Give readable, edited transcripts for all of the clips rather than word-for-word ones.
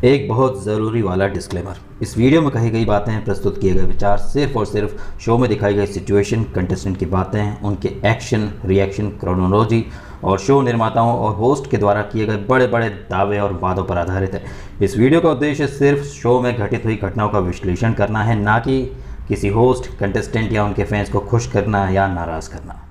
एक बहुत ज़रूरी वाला डिस्क्लेमर। इस वीडियो में कही गई बातें, प्रस्तुत किए गए विचार सिर्फ और सिर्फ शो में दिखाई गई सिचुएशन, कंटेस्टेंट की बातें, उनके एक्शन, रिएक्शन, क्रोनोलॉजी और शो निर्माताओं और होस्ट के द्वारा किए गए बड़े बड़े दावे और वादों पर आधारित है। इस वीडियो का उद्देश्य सिर्फ शो में घटित हुई घटनाओं का विश्लेषण करना है, ना कि किसी होस्ट, कंटेस्टेंट या उनके फैंस को खुश करना या नाराज़ करना।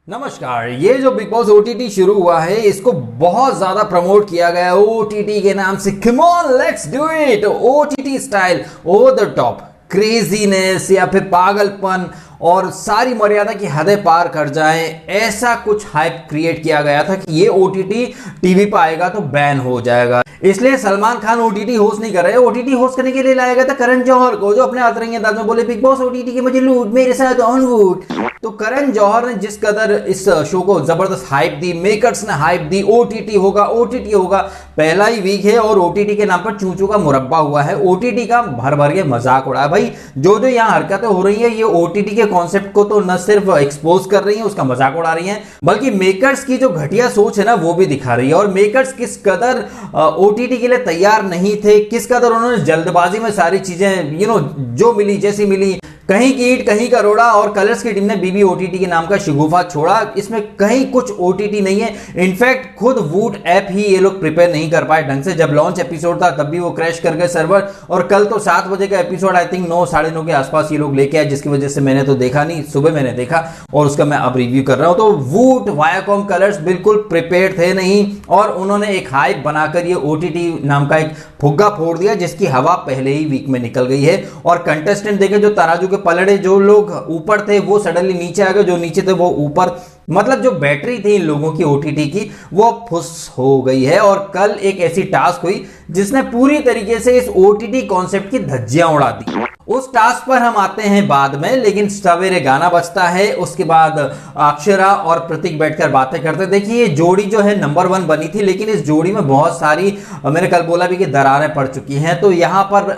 नमस्कार। ये जो बिग बॉस ओटीटी शुरू हुआ है, इसको बहुत ज्यादा प्रमोट किया गया है ओटीटी के नाम से। Come on let's do it, OTT style, over the top craziness या फिर पागलपन और सारी मर्यादा की हदें पार कर जाएं, ऐसा कुछ हाइप क्रिएट किया गया था कि ये ओटीटी टीवी पर आएगा तो बैन हो जाएगा। इसलिए सलमान खान ओटीटी होस्ट नहीं कर रहे। ओटीटी होस्ट करने के लिए लाया गया था करण जौहर को, जो अपने अतरंगी अंदाज में बोले बिग बॉस ओटीटी के मुझे लूट, मेरे साथ ऑन वूट। तो करण जौहर ने जिस कदर इस शो को जबरदस्त हाइप दी, मेकर्स ने हाइप दी, ओटीटी होगा ओटीटी होगा। पहला ही वीक है और ओटीटी के नाम पर चूचू का मुरब्बा हुआ है। ओटीटी का भर भर के मजाक उड़ा भाई। जो जो यहाँ हरकतें हो रही है, ये ओटीटी के कॉन्सेप्ट को तो न सिर्फ एक्सपोज कर रही है, उसका मजाक उड़ा रही है, बल्कि मेकर्स की जो घटिया सोच है ना, वो भी दिखा रही है। और मेकर्स किस कदर ओटीटी के लिए तैयार नहीं थे, किस कदर उन्होंने जल्दबाजी में सारी चीजें जो मिली जैसी मिली, कहीं की ईट कहीं का रोड़ा। और कलर्स की टीम ने बीबी ओटीटी के नाम का शिगुफा छोड़ा। इसमें कहीं कुछ ओटीटी नहीं है। इनफैक्ट खुद वूट ऐप ही ये लोग प्रिपेयर नहीं कर पाए ढंग से। जब लॉन्च एपिसोड था तब भी वो क्रैश कर गए सर्वर, और कल तो 7 बजे का एपिसोड आई थिंक 9 साढ़े 9 के आसपास ये लोग लेके आए, जिसकी वजह से मैंने तो देखा नहीं। सुबह मैंने देखा और उसका मैं अब रिव्यू कर रहा हूं। तो वूट, वायाकॉम, कलर्स बिल्कुल प्रिपेयर थे नहीं, और उन्होंने एक हाइप बनाकर ये ओटीटी नाम का एक फुग्गा फोड़ दिया, जिसकी हवा पहले ही वीक में निकल गई है। और कंटेस्टेंट देखे, जो तराजू के पलड़े, जो लोग ऊपर थे वो सडनली नीचे आ गए, जो नीचे थे वो ऊपर। मतलब जो बैटरी थी इन लोगों की ओटीटी की, वो फुस हो गई है। और कल एक ऐसी टास्क हुई जिसने पूरी तरीके से इस ओटीटी कॉन्सेप्ट की धज्जियां उड़ा दी। उस टास्क पर हम आते हैं बाद में, लेकिन सवेरे गाना बजता है। उसके बाद अक्षरा और प्रतीक बैठकर बातें करते। देखिए, ये जोड़ी जो है नंबर 1 बनी थी, लेकिन इस जोड़ी में बहुत सारी, मैंने कल बोला भी कि दरारें पड़ चुकी हैं। तो यहां पर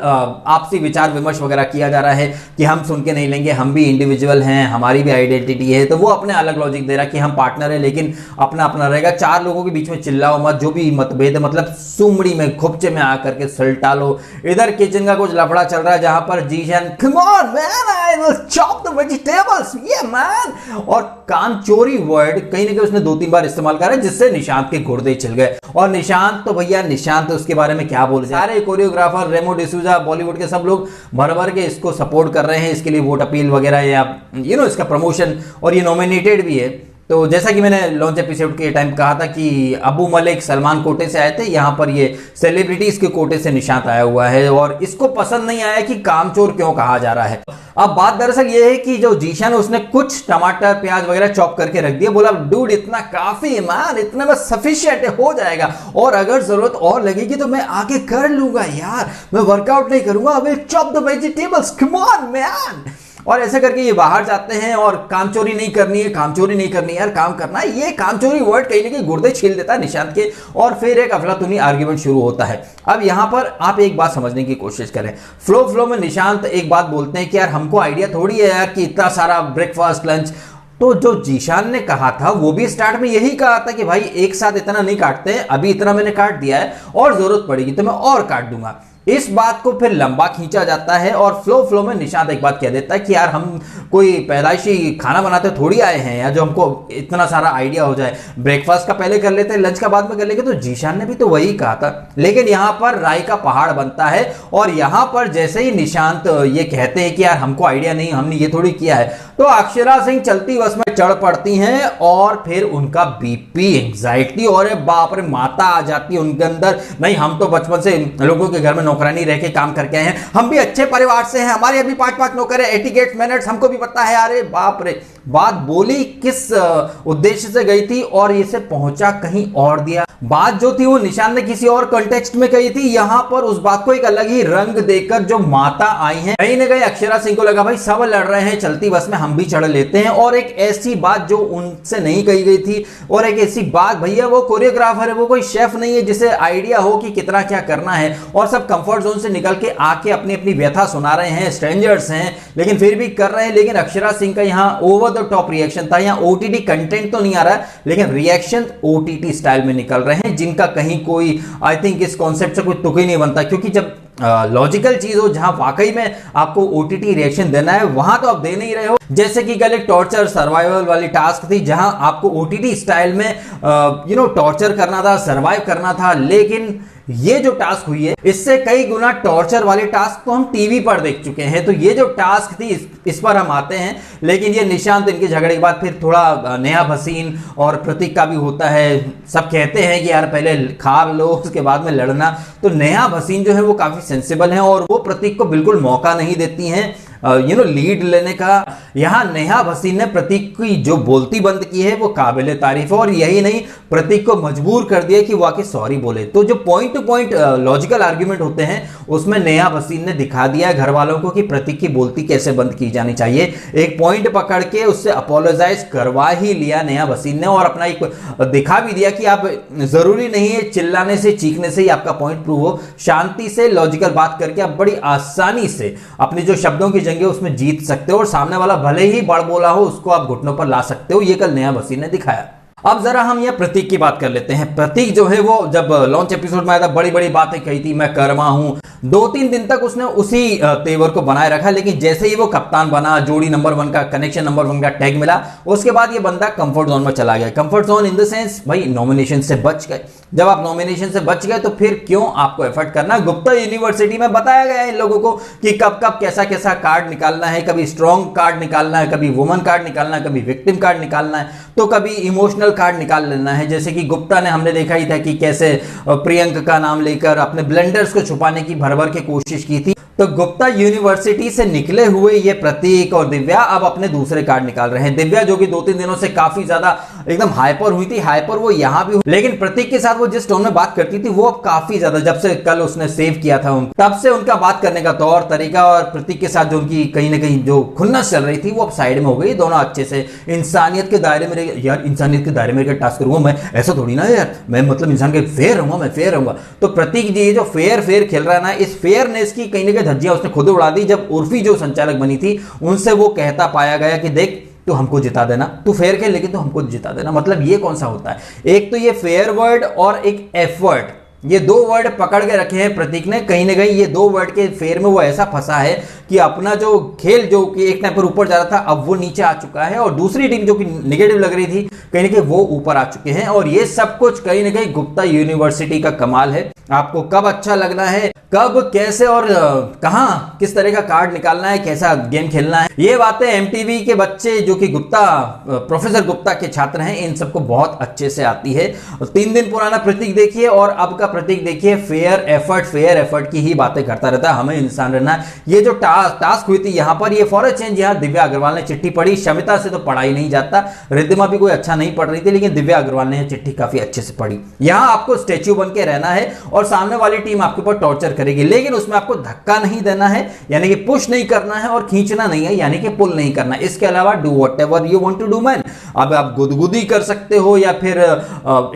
आपसी विचार विमर्श वगैरह किया जा रहा है कि हम सुन के नहीं लेंगे, हम भी इंडिविजुअल हैं, हमारी भी आइडेंटिटी है। तो वो अपने अलग लॉजिक दे रहा है कि हम पार्टनर है, लेकिन अपना अपना रहेगा। 4 लोगों के बीच में चिल्लाओ मत, जो भी मतभेद है, मतलब सुमड़ी में खुपचे में आकर के सलटा लो। इधर किचन का कुछ लफड़ा चल रहा है, जहां पर Come on man, I will chop the vegetables, yeah man। और कामचोरी वर्ड कहीं ना कहीं उसने 2-3 बार इस्तेमाल करा, जिससे निशांत के गुर्दे छिल गए। और निशांत तो भैया, निशांत तो उसके बारे में क्या बोल जाए। सारे कोरियोग्राफर, रेमो डिसूजा, बॉलीवुड के सब लोग भर भर के इसको सपोर्ट कर रहे हैं, इसके लिए वोट अपील वगैरह या इसका प्रमोशन, और ये नॉमिनेटेड भी है। तो जैसा कि मैंने लॉन्च एपिसोड के टाइम कहा था कि अबू मलिक सलमान कोटे से आए थे, यहाँ पर ये सेलिब्रिटीज के कोटे से निशांत आया हुआ है, और इसको पसंद नहीं आया कि कामचोर क्यों कहा जा रहा है। अब बात दरअसल ये है कि जो जीशान, उसने कुछ टमाटर प्याज वगैरह चॉप करके रख दिया। बोला डूड इतना काफी है मैन, इतना बस सफिशिएंट हो जाएगा, और अगर जरूरत और लगेगी तो मैं आगे कर लूंगा यार, मैं वर्कआउट नहीं करूंगा, I will chop the vegetables, come on man. और ऐसे करके ये बाहर जाते हैं, और कामचोरी नहीं करनी है, कामचोरी नहीं करनी है यार, काम करना है। ये कामचोरी वर्ड कहीं ना कहीं गुर्दे छील देता है निशांत के, और फिर एक अफलातूनी आर्ग्यूमेंट शुरू होता है। अब यहां पर आप एक बात समझने की कोशिश करें। फ्लो में निशांत एक बात बोलते हैं कि यार हमको आइडिया थोड़ी है यार कि इतना सारा ब्रेकफास्ट लंच। तो जो जीशान ने कहा था, वो भी स्टार्ट में यही कहा था कि भाई एक साथ इतना नहीं काटते हैं, अभी इतना मैंने काट दिया है, और जरूरत पड़ेगी तो मैं और काट दूंगा। इस बात को फिर लंबा खींचा जाता है, और फ्लो में निशांत एक बात कह देता है कि यार हम कोई पैदाइशी खाना बनाते थोड़ी आए हैं यार, जो हमको इतना सारा आइडिया हो जाए। ब्रेकफास्ट का पहले कर लेते हैं, लंच का बाद में कर लेंगे। तो जीशान ने भी तो वही कहा था, लेकिन यहां पर राय का पहाड़ बनता है। और यहां पर जैसे ही निशांत ये कहते हैं कि यार हमको आइडिया नहीं, हमने ये थोड़ी किया है, तो अक्षरा सिंह चलती बस में चढ़ पड़ती हैं, और फिर उनका बीपी, एंजाइटी और बाप रे माता आ जाती है उनके अंदर। नहीं, हम तो बचपन से लोगों के घर में नौकरानी रह के काम करके आए हैं, हम भी अच्छे परिवार से हैं, हमारे अभी 5-5 नौकर है, एटिकेट्स मैनर्स हमको भी पता है। अरे बाप रे, बात बोली किस उद्देश्य से गई थी और इसे पहुंचा कहीं और दिया। बात जो थी वो निशांत ने किसी और कॉन्टेक्स्ट में कही थी, यहां पर उस बात को एक अलग ही रंग देकर जो माता आई हैं, कहीं ना कहीं अक्षरा सिंह को लगा भाई सब लड़ रहे हैं, चलती बस में हम भी चढ़ लेते हैं। और एक ऐसी बात जो उनसे नहीं कही गई थी, और एक ऐसी बात, भैया वो कोरियोग्राफर है, वो कोई शेफ नहीं है जिसे आइडिया हो कि कितना क्या करना है, और सब कंफर्ट जोन से निकल के आके अपनी अपनी व्यथा सुना रहे हैं, स्ट्रेंजर्स हैं लेकिन फिर भी कर रहे हैं। लेकिन अक्षरा सिंह का यहां ओवर द टॉप रिएक्शन था। यहां ओटीटी कंटेंट तो नहीं आ रहा है लेकिन रिएक्शन ओटीटी स्टाइल में निकल रहे हैं, जिनका कहीं कोई आई थिंक इस कॉन्सेप्ट से कोई तुक ही नहीं बनता। क्योंकि जब लॉजिकल चीज हो, जहां वाकई में आपको ओटीटी रिएक्शन देना है, वहां तो आप दे नहीं रहे हो। जैसे कि कल एक टॉर्चर सर्वाइवल वाली टास्क थी जहां आपको ओटीटी स्टाइल में टॉर्चर करना था, सर्वाइव करना था, लेकिन ये जो टास्क हुई है इससे कई गुना टॉर्चर वाले टास्क तो हम टीवी पर देख चुके हैं। तो ये जो टास्क थी इस पर हम आते हैं। लेकिन ये निशांत इनके झगड़े के बाद फिर थोड़ा नेहा भसीन और प्रतीक का भी होता है। सब कहते हैं कि यार पहले खा लो उसके बाद में लड़ना। तो नेहा भसीन जो है वो काफी सेंसिबल है और वो प्रतीक को बिल्कुल मौका नहीं देती हैं लीड लेने का। यहां नेहा भसीन ने प्रतीक की जो बोलती बंद की है वो काबिले तारीफ है, और यही नहीं प्रतीक को मजबूर कर दिया कि वो आके सॉरी बोले। तो जो point two point logical argument होते हैं उसमें नेहा भसीन ने दिखा दिया घर वालों को कि प्रतीक की बोलती कैसे बंद की जानी चाहिए। एक पॉइंट पकड़ के उससे अपोलोजाइज करवा ही लिया नेहा भसीन ने, और अपना एक दिखा भी दिया कि आप जरूरी नहीं है चिल्लाने से चीखने से ही आपका पॉइंट प्रूव हो, शांति से लॉजिकल बात करके आप बड़ी आसानी से अपने जो शब्दों की उसमें जीत सकते हो, और सामने वाला भले ही बड़ बोला हो उसको आप घुटनों पर ला सकते हो। ये कल नेहा भसीन ने दिखाया। अब जरा हम ये प्रतीक की बात कर लेते हैं। प्रतीक जो है वो जब लॉन्च एपिसोड में आया था बड़ी बड़ी बातें कही थी, मैं कर्मा हूं। 2-3 दिन तक उसने उसी तेवर को बनाए रखा, लेकिन जैसे ही वो कप्तान बना, जोड़ी नंबर 1 का, कनेक्शन नंबर 1 का टैग मिला, उसके बाद ये बंदा कंफर्ट जोन में चला गया। Comfort zone in the sense भाई नॉमिनेशन से बच गए। जब आप नॉमिनेशन से बच गए तो फिर क्यों आपको एफर्ट करना। गुप्ता यूनिवर्सिटी में बताया गया है इन लोगों को कि कब कब कैसा कैसा कार्ड निकालना है। कभी स्ट्रॉन्ग कार्ड निकालना है, कभी वुमन कार्ड निकालना है, कभी विक्टिम कार्ड निकालना है, तो कभी इमोशनल कार्ड निकाल लेना है। जैसे कि गुप्ता ने हमने देखा ही था कि कैसे प्रियंका का नाम लेकर अपने ब्लेंडर्स को छुपाने की भर भर के कोशिश की थी। तो गुप्ता यूनिवर्सिटी से निकले हुए ये प्रतीक और दिव्या अब अपने दूसरे कार्ड निकाल रहे हैं। दिव्या जो कि 2-3 दिनों से काफी ज्यादा एकदम हाइपर हुई थी, हाइपर वो यहां भी, लेकिन प्रतीक के साथ वो जिस टोन में बात करती थी वो अब काफी ज्यादा, जब से कल उसने सेव किया था तब से उनका बात करने का तौर तरीका और प्रतीक के साथ जो उनकी कहीं ना कहीं जो खुन्नस चल रही थी वो अब साइड में हो गई। दोनों अच्छे से इंसानियत के दायरे में यार, इंसानियत के दायरे में टास्क करूंगा मैं, ऐसा थोड़ी ना यार, मैं मतलब इंसान के फेयर रहूंगा, मैं फेयर रहूंगा। तो प्रतीक जी जो फेयर खेल रहा है ना, इस फेयरनेस की कहीं ना कहीं धज्जियां उसने खुद उड़ा दी। जब उर्फी जो संचालक बनी थी उनसे वो कहता पाया गया कि देख तू हमको जिता देना, तू फेयर खेल लेकिन तू हमको जिता देना। मतलब ये कौन सा होता है। एक तो ये फेयर वर्ड और एक एफ वर्ड, ये 2 वर्ड पकड़ के रखे हैं प्रतीक ने। कहीं ना कहीं ये 2 वर्ड के फेयर में वो ऐसा फंसा है कि अपना जो खेल जो कि एक टाइम पर ऊपर जा रहा था अब वो नीचे आ चुका है, और दूसरी टीम जो कि नेगेटिव लग रही थी कहीं ना कहीं वो ऊपर आ चुके हैं। और ये सब कुछ कहीं ना कहीं गुप्ता यूनिवर्सिटी का कमाल है। आपको कब अच्छा लगना है, कब कैसे और कहां किस तरह का कार्ड निकालना है, कैसा गेम खेलना है, ये बातें एमटीवी के बच्चे जो कि गुप्ता प्रोफेसर गुप्ता के छात्र हैं इन सबको बहुत अच्छे से आती है। 3 दिन पुराना प्रतीक देखिए और अब का प्रतीक देखिए, फेयर एफर्ट की ही बातें करता रहता है। हमें इंसान रहना है। ये जो टास्क हुई थी यहां पर, ये फॉर अ चेंज यहां दिव्या अग्रवाल ने चिट्ठी पढ़ी। शमिता से तो पढ़ा ही नहीं जाता, रिद्धिमा भी कोई अच्छा नहीं पढ़ रही थी, लेकिन दिव्या अग्रवाल ने चिट्ठी काफी अच्छे से पढ़ी। यहां आपको स्टैच्यू बन के रहना है और सामने वाली टीम आपके ऊपर टॉर्चर करेगी, लेकिन उसमें आपको धक्का नहीं देना है, यानी कि पुश नहीं करना है, और खींचना नहीं है, यानी कि पुल नहीं करना। इसके अलावा do whatever you want to do man. अब आप गुदगुदी कर सकते हो या फिर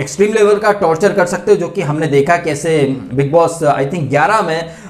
एक्सट्रीम लेवल का टॉर्चर कर सकते हो, जो कि हमने देखा कैसे बिग बॉस आई थिंक 11 में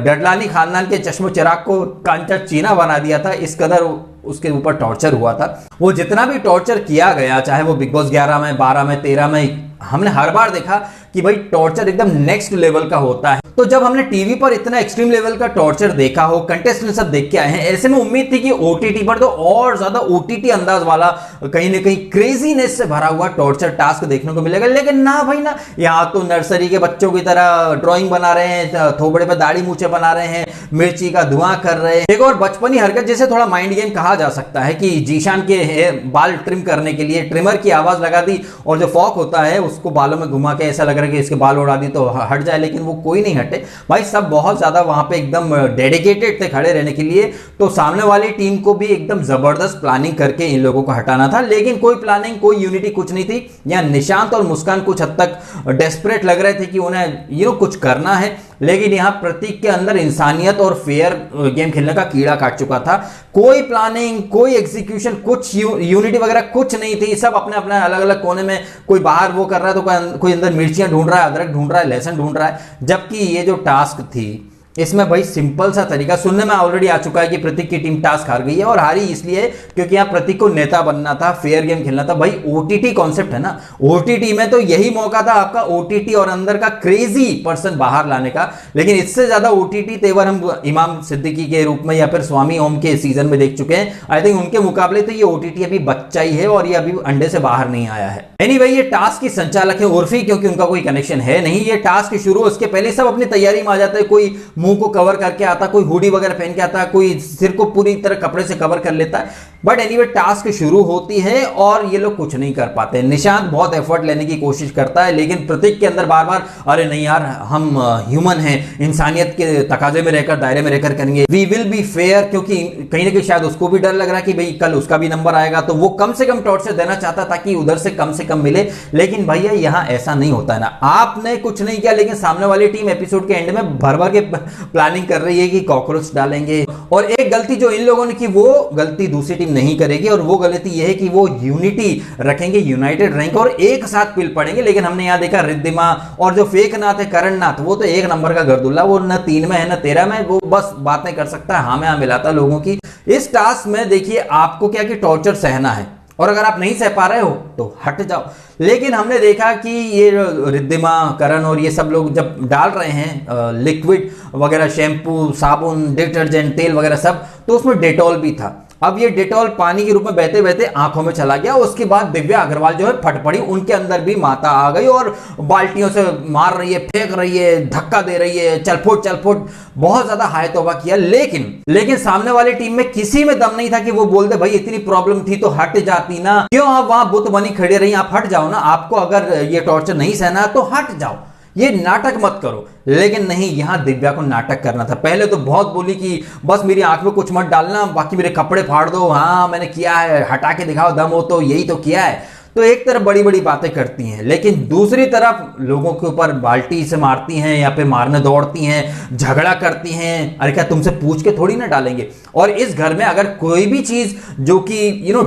डडलानी खानदान के चश्मो चिराग को कांचा चीना बना दिया था। इस कदर उसके ऊपर टॉर्चर हुआ था। वो जितना भी टॉर्चर किया गया, चाहे वो बिग बॉस 11 में, 12 में, 13 में, हमने हर बार देखा कि भाई टॉर्चर एकदम नेक्स्ट लेवल का होता है। तो जब हमने टीवी पर इतना एक्सट्रीम लेवल का टॉर्चर देखा हो, कंटेस्टेंट सब देख के आए हैं, ऐसे में उम्मीद थी कि ओटीटी पर तो और ज्यादा ओटीटी अंदाज वाला कहीं ना कहीं क्रेजीनेस से भरा हुआ टॉर्चर टास्क देखने को मिलेगा। लेकिन ना भाई ना, यहाँ तो नर्सरी के बच्चों की तरह ड्राइंग बना रहे हैं, थोबड़े पे दाढ़ी मूछे बना रहे हैं, मिर्ची का धुआं कर रहे हैं। एक और बचपनी हरकत जैसे थोड़ा माइंड गेम कहा जा सकता है कि जीशान के बाल ट्रिम करने के लिए ट्रिमर की आवाज लगा दी और जो फॉक होता है उसको बालों में घुमा के ऐसा लग रहा करके इसके बाल उड़ा दी तो हट जाए, लेकिन वो कोई नहीं हटे भाई। सब बहुत ज्यादा वहां पे एकदम डेडिकेटेड थे खड़े रहने के लिए। तो सामने वाली टीम को भी एकदम जबरदस्त प्लानिंग करके इन लोगों को हटाना था, लेकिन कोई प्लानिंग, कोई यूनिटी कुछ नहीं थी। यहाँ निशांत और मुस्कान कुछ हद तक डेस्परेट लग रहे थे कि उन्हें कुछ करना है, लेकिन यहां प्रतीक के अंदर इंसानियत और फेयर गेम खेलने का कीड़ा काट चुका था। कोई प्लानिंग, कोई एग्जीक्यूशन, कुछ यूनिटी वगैरह कुछ नहीं थी। सब अपने अपने अलग अलग कोने में, कोई बाहर वो कर रहा है तो कोई अंदर मिर्चियां ढूंढ रहा है, अदरक ढूंढ रहा है, लहसुन ढूंढ रहा है। जबकि ये जो टास्क थी इसमें भाई सिंपल सा तरीका सुनने में ऑलरेडी आ चुका है कि प्रतीक की टीम टास्क हार गई है, और हारी इसलिए क्योंकि यहां प्रतीक को नेता बनना था, फेयर गेम खेलना था। भाई ओटीटी कॉन्सेप्ट है ना, ओटीटी में तो यही मौका था आपका ओटीटी और अंदर का क्रेजी पर्सन बाहर लाने का। लेकिन इससे ज्यादा ओटीटी तेवर हम इमाम सिद्दीकी के रूप में या फिर स्वामी ओम के सीजन में देख चुके हैं। आई थिंक उनके मुकाबले तो ये ओटीटी अभी बच्चा ही है और ये अभी अंडे से बाहर नहीं आया है। एनीवे, ये टास्क की संचालक है उर्फी, क्योंकि उनका कोई कनेक्शन है नहीं। ये टास्क शुरू उसके पहले सब अपनी तैयारी में आ जाते हैं। कोई मुंह को कवर करके आता, कोई हुडी वगैरह पहन के आता, कोई सिर को पूरी तरह कपड़े से कवर कर लेता है। बट एनीवे टास्क शुरू होती है और ये लोग कुछ नहीं कर पाते। निशांत बहुत एफर्ट लेने की कोशिश करता है, लेकिन प्रतीक के अंदर बार बार अरे नहीं यार, हम ह्यूमन हैं, इंसानियत के तकाजे में रहकर, दायरे में रहकर करेंगे, वी विल बी फेयर। क्योंकि कहीं ना कहीं शायद उसको भी डर लग रहा है कि भाई कल उसका भी नंबर आएगा, तो वो कम से कम टॉर्चर देना चाहता ताकि उधर से कम मिले। लेकिन भैया यहां ऐसा नहीं होता है ना, आपने कुछ नहीं किया, लेकिन सामने वाली टीम एपिसोड के एंड में भर भर के प्लानिंग कर रही है कि कॉकरोच डालेंगे। और एक गलती जो इन लोगों ने की, वो गलती दूसरी टीम नहीं करेगी, और वो गलती यह है कि वो यूनिटी रखेंगे, यूनाइटेड रहेंगे और एक साथ पिल पड़ेंगे। लेकिन हमने यहां देखा रिद्धिमा और जो फेक नाथ है करण नाथ, वो तो एक नंबर का गर्दुल्ला, वो न 3 में है न 13 में, वो बस बातें कर सकता है, हाँ में हाँ मिलाता लोगों की। इस टास्क में देखिए आपको क्या कि टॉर्चर सहना है, और अगर आप नहीं सह पा रहे हो तो हट जाओ। लेकिन हमने देखा कि ये रिद्धिमा, करण और ये सब लोग जब डाल रहे हैं लिक्विड वगैरह, शैम्पू, साबुन, डिटर्जेंट, तेल वगैरह सब, तो उसमें डेटॉल भी था। अब ये डेटॉल पानी के रूप में बहते बहते आंखों में चला गया। उसके बाद दिव्या अग्रवाल जो है फट पड़ी, उनके अंदर भी माता आ गई और बाल्टियों से मार रही है, फेंक रही है, धक्का दे रही है, चल फुट, बहुत ज्यादा हाय तौबा किया। लेकिन सामने वाली टीम में किसी में दम नहीं था कि वो बोल दे भाई इतनी प्रॉब्लम थी तो हट जाती ना, क्यों आप वहां बुत बनी खड़ी रही, आप हट जाओ ना, आपको अगर ये टॉर्चर नहीं सहना तो हट जाओ, ये नाटक मत करो। लेकिन नहीं, यहां दिव्या को नाटक करना था। पहले तो बहुत बोली कि बस मेरी आंख में कुछ मत डालना, बाकी मेरे कपड़े फाड़ दो, हाँ मैंने किया है, हटा के दिखाओ दम हो तो, यही तो किया है। तो एक तरफ बड़ी बड़ी बातें करती हैं, लेकिन दूसरी तरफ लोगों के ऊपर बाल्टी से मारती हैं या फिर मारने दौड़ती हैं, झगड़ा करती हैं। अरे क्या तुमसे पूछ के थोड़ी ना डालेंगे। और इस घर में अगर कोई भी चीज जो कि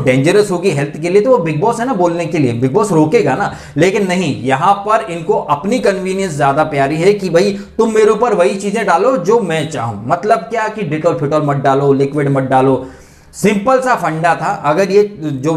डेंजरस होगी हेल्थ के लिए, तो वो बिग बॉस है ना बोलने के लिए, बिग बॉस रोकेगा ना। लेकिन नहीं, यहां पर इनको अपनी कन्वीनियंस ज्यादा प्यारी है कि भाई तुम मेरे ऊपर वही चीजें डालो जो मैं चाहूं। मतलब क्या कि डिटॉल फिटॉल मत डालो, लिक्विड मत डालो, सिंपल सा फंडा था। अगर ये जो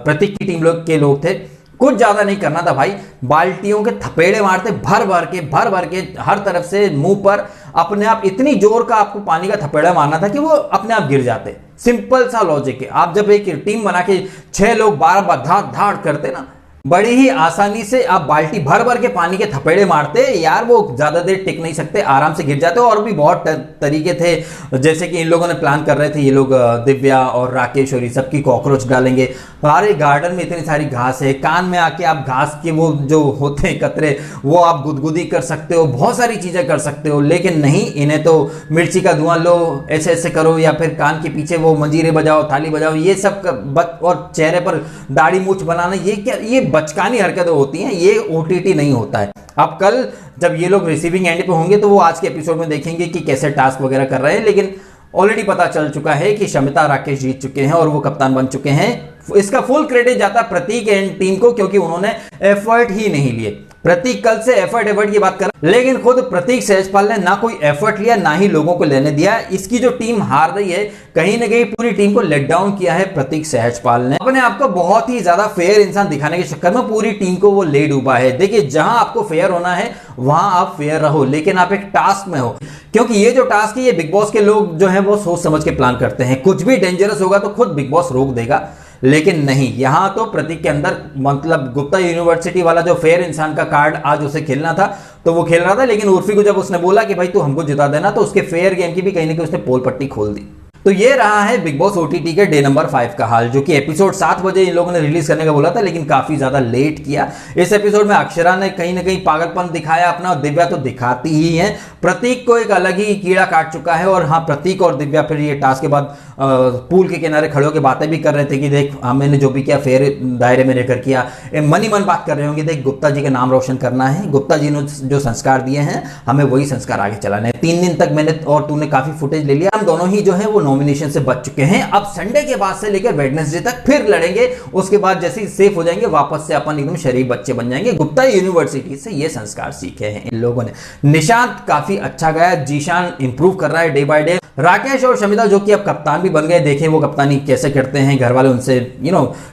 प्रतीक की टीम के लोग थे, कुछ ज्यादा नहीं करना था भाई, बाल्टियों के थपेड़े मारते भर भर के हर तरफ से मुंह पर, अपने आप इतनी जोर का आपको पानी का थपेड़ा मारना था कि वो अपने आप गिर जाते। सिंपल सा लॉजिक है। आप जब एक टीम बना के 6 लोग बार धाड़ करते ना, बड़ी ही आसानी से आप बाल्टी भर के पानी के थपेड़े मारते यार, वो ज्यादा देर टिक नहीं सकते, आराम से गिर जाते। और भी बहुत तरीके थे, जैसे कि इन लोगों ने प्लान कर रहे थे, ये लोग दिव्या और राकेश और ये सब की कॉकरोच डालेंगे। हमारे गार्डन में इतनी सारी घास है, कान में आके आप घास के वो जो होते हैं कतरे, वो आप गुदगुदी कर सकते हो, बहुत सारी चीजें कर सकते हो। लेकिन नहीं, इन्हें तो मिर्ची का धुआं लो, ऐसे करो, या फिर कान के पीछे वो मंजीरे बजाओ, थाली बजाओ, ये सब और चेहरे पर दाढ़ी मूछ बनाना, ये क्या, ये बचकानी हरकतें होती हैं, ये ओटीटी नहीं होता है। अब कल जब ये लोग रिसीविंग एंड पे होंगे तो वो आज के एपिसोड में देखेंगे कि कैसे टास्क वगैरह कर रहे हैं। लेकिन ऑलरेडी पता चल चुका है कि शमिता राकेश जीत चुके हैं और वो कप्तान बन चुके हैं। इसका फुल क्रेडिट जाता है प्रतीक एंड टीम को, क्योंकि उन्होंने एफर्ट ही नहीं लिए। प्रतीक कल से एफर्ट की बात कर, लेकिन खुद प्रतीक सहजपाल ने ना कोई एफर्ट लिया, ना ही लोगों को लेने दिया। इसकी जो टीम हार रही है, कहीं ना कहीं पूरी टीम को लेट डाउन किया है प्रतीक सहजपाल ने। अपने आप को बहुत ही ज्यादा फेयर इंसान दिखाने के चक्कर में पूरी टीम को वो ले डूबा है। देखिए, जहां आपको फेयर होना है वहां आप फेयर रहो, लेकिन आप एक टास्क में हो, क्योंकि ये जो टास्क है ये बिग बॉस के लोग जो है वो सोच समझ के प्लान करते हैं। कुछ भी डेंजरस होगा तो खुद बिग बॉस रोक देगा। लेकिन नहीं, यहां तो प्रतीक के अंदर, मतलब गुप्ता यूनिवर्सिटी वाला जो फेयर इंसान का कार्ड आज उसे खेलना था तो वो खेल रहा था। लेकिन उर्फी को जब उसने बोला कि भाई तू हमको जिता देना, तो उसके फेयर गेम की भी कहीं ना कहीं उसने पोल पट्टी खोल दी। तो ये रहा है बिग बॉस ओटीटी के डे नंबर 5 का हाल, जो कि एपिसोड 7 बजे इन लोगों ने रिलीज करने का बोला था, लेकिन काफी ज्यादा लेट किया। इस एपिसोड में अक्षरा ने कहीं ना कहीं पागलपन दिखाया अपना, और दिव्या तो दिखाती ही है। प्रतीक को एक अलग ही कीड़ा काट चुका है, और हाँ, प्रतीक और दिव्या फिर ये टास्क के बाद पूल के किनारे खड़े होकर बातें भी कर रहे थे कि देख मैंने जो भी किया फेयर दायरे में रहकर किया। मन ही मन बात कर रहे होंगे, देख गुप्ता जी का नाम रोशन करना है, गुप्ता जी ने जो संस्कार दिए हैं हमें वही संस्कार आगे चलाने हैं। 3 दिन तक मैंने और तूने काफी फुटेज ले लिया, हम दोनों ही जो है वो नॉमिनेशन से बच चुके हैं। अब संडे के बाद से लेकर वेडनेसडे तक फिर लड़ेंगे, उसके बाद जैसे ही सेफ हो जाएंगे वापस से अपन एकदम शरीफ बच्चे बन जाएंगे। गुप्ता यूनिवर्सिटी से ये संस्कार सीखे हैं इन लोगों ने। निशांत काफी अच्छा गया, जीशान इंप्रूव कर रहा है डे बाय डे। राकेश और शमिता जो कि अब कप्तान भी बन गए, देखें वो कप्तानी कैसे करते हैं, घर वाले उनसे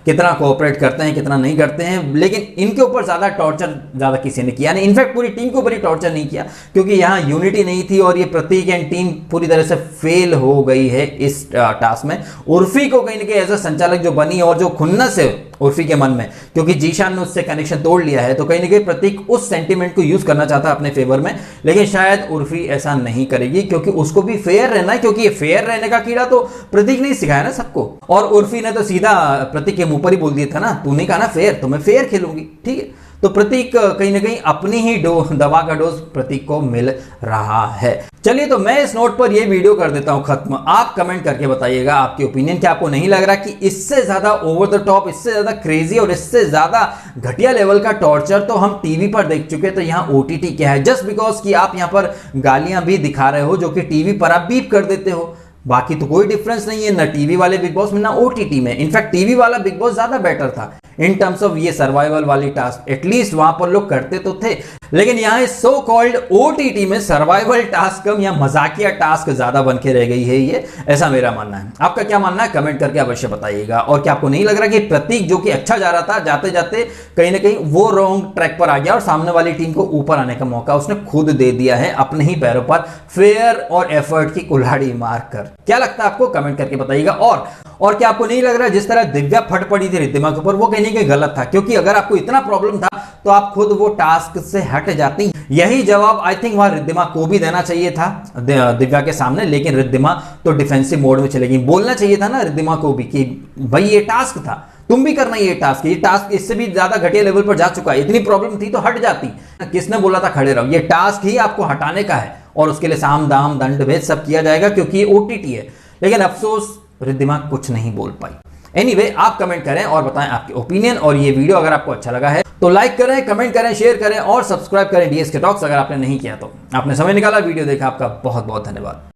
कितना कोऑपरेट करते हैं, कितना नहीं करते हैं। लेकिन इनके ऊपर ज्यादा टॉर्चर ज्यादा किसी ने किया नहीं, इनफैक्ट पूरी टीम के ऊपर ही टॉर्चर नहीं किया, क्योंकि यहाँ यूनिटी नहीं थी और ये प्रतीक एंड टीम पूरी तरह से फेल हो गई है इस टास्क में। उर्फी को कहीं ना कहीं एज अ संचालक जो बनी, और जो खुन्नस है उर्फी के मन में, क्योंकि जीशान ने उससे कनेक्शन तोड़ लिया है, तो कहीं ना कहीं प्रतीक उस सेंटीमेंट को यूज करना चाहता है अपने फेवर में। लेकिन शायद उर्फी ऐसा नहीं करेगी, क्योंकि उसको भी फेयर रहना है, क्योंकि ये फेयर रहने का कीड़ा तो प्रतीक ने ही सिखाया ना सबको। और उर्फी ने तो सीधा प्रतीक के मुंह पर ही बोल दिया था ना, तूने कहा ना फेयर, तो मैं फेयर खेलूंगी, ठीक है। तो प्रतीक कहीं ना कहीं अपनी ही दवा का डोज प्रतीक को मिल रहा है। चलिए, तो मैं इस नोट पर ये वीडियो कर देता हूं खत्म। आप कमेंट करके बताइएगा आपकी ओपिनियन। क्या आपको नहीं लग रहा कि इससे ज्यादा ओवर द टॉप, इससे ज्यादा क्रेजी और इससे ज्यादा घटिया लेवल का टॉर्चर तो हम टीवी पर देख चुके, तो यहाँ ओटीटी क्या है? जस्ट बिकॉज कि आप यहाँ पर गालियां भी दिखा रहे हो, जो कि टीवी पर आप बीप कर देते हो, बाकी तो कोई डिफरेंस नहीं है ना टीवी वाले बिग बॉस में ना ओटीटी में। इनफैक्ट टीवी वाला बिग बॉस ज्यादा बेटर था इन टर्म्स ऑफ ये सर्वाइवल वाली टास्क, एटलीस्ट वहां पर लोग करते तो थे। लेकिन यहाँ सो कॉल्ड ओटीटी में सर्वाइवल टास्क कम या मजाकिया टास्क ज्यादा बन के रह गई है ये, ऐसा मेरा मानना है। आपका क्या मानना है कमेंट करके अवश्य बताइएगा। और क्या आपको नहीं लग रहा कि प्रतीक जो कि अच्छा जा रहा था, जाते जाते कहीं ना कहीं वो रॉन्ग ट्रैक पर आ गया और सामने वाली टीम को ऊपर आने का मौका उसने खुद दे दिया है अपने ही पैरों पर, फेयर और एफर्ट की कुल्हाड़ी मार कर? क्या लगता है आपको कमेंट करके बताइएगा। और क्या आपको नहीं लग रहा जिस तरह दिव्या फट पड़ी थी रिद्धिमा के ऊपर, वो कहने के गलत था? क्योंकि अगर आपको इतना प्रॉब्लम था तो आप खुद वो टास्क से हट जाती। यही जवाब आई थिंक वहां रिद्धिमा को भी देना चाहिए था दिव्या के सामने, लेकिन रिद्धिमा तो डिफेंसिव मोड में चले गई। बोलना चाहिए था ना रिद्धिमा को भी कि भाई ये टास्क था, तुम भी करना ये टास्क इससे भी ज्यादा घटिया लेवल पर जा चुका है, इतनी प्रॉब्लम थी तो हट जाती। किसने बोला था खड़े रहो? ये टास्क ही आपको हटाने का है और उसके लिए साम दाम दंड भेद सब किया जाएगा, क्योंकि ये ओटीटी है। लेकिन अफसोस रिद्धिमा कुछ नहीं बोल पाई। एनीवे, आप कमेंट करें और बताएं आपके ओपिनियन। और ये वीडियो अगर आपको अच्छा लगा है तो लाइक करें, कमेंट करें, शेयर करें और सब्सक्राइब करें डीएसके टॉक्स अगर आपने नहीं किया तो। आपने समय निकाला, वीडियो देखा, आपका बहुत बहुत धन्यवाद।